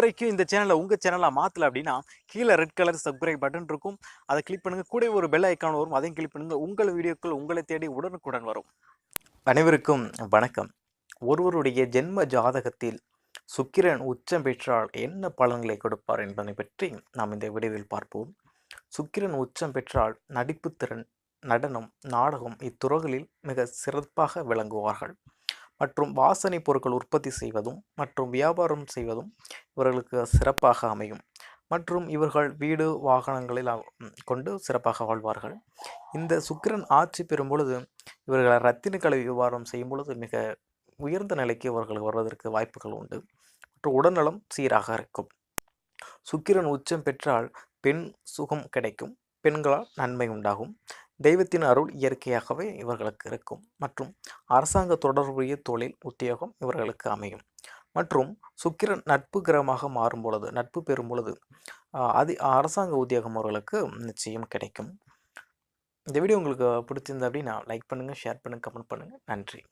வரைக்கும் இந்த சேனலை உங்கள் சேனலாக மாற்றலை அப்படின்னா கீழே ரெட் கலர் சப்ஸ்கிரைப் பட்டன் இருக்கும். அதை கிளிக் பண்ணுங்கள். கூட ஒரு பெல் ஐக்கான் வரும், அதையும் கிளிக் பண்ணுங்கள். உங்கள் வீடியோக்கள் உங்களை தேடி உடனுக்குடன் வரும். அனைவருக்கும் வணக்கம். ஒருவருடைய ஜென்ம ஜாதகத்தில் சுக்கிரன் உச்சம் பெற்றால் என்ன பலன்களை கொடுப்பார் என்பதை பற்றி நாம் இந்த வீடியோவில் பார்ப்போம். சுக்கிரன் உச்சம் பெற்றால் நடிப்பு திறன், நடனம், நாடகம் இத்துறைகளில் மிக சிறப்பாக விளங்குவார்கள். மற்றும் வாசனை பொருட்கள் உற்பத்தி செய்வதும் மற்றும் வியாபாரம் செய்வதும் இவர்களுக்கு சிறப்பாக அமையும். மற்றும் இவர்கள் வீடு வாகனங்களில் கொண்டு சிறப்பாக வாழ்வார்கள். இந்த சுக்கிரன் ஆட்சி பெறும் பொழுது இவர்கள் இரத்தினக்கலை வியாபாரம் செய்யும் பொழுது மிக உயர்ந்த நிலைக்கு இவர்கள் வருவதற்கு வாய்ப்புகள் உண்டு. மற்றும் உடல்நலம் சீராக இருக்கும். சுக்கிரன் உச்சம் பெற்றால் பெண் சுகம் கிடைக்கும். பெண்களால் நன்மை உண்டாகும். தெய்வத்தின் அருள் இயற்கையாகவே இவர்களுக்கு இருக்கும். மற்றும் அரசாங்க தொடர்புடைய தொழில் உத்தியோகம் இவர்களுக்கு அமையும். மற்றும் சுக்கிரன் நட்பு கிரகமாக மாறும் பொழுது, நட்பு பெறும் பொழுது அரசாங்க உத்தியோகம் அவர்களுக்கு நிச்சயம் கிடைக்கும். இந்த வீடியோ உங்களுக்கு பிடிச்சிருந்தா அப்படின்னா லைக் பண்ணுங்கள், ஷேர் பண்ணுங்கள், கமெண்ட் பண்ணுங்கள். நன்றி.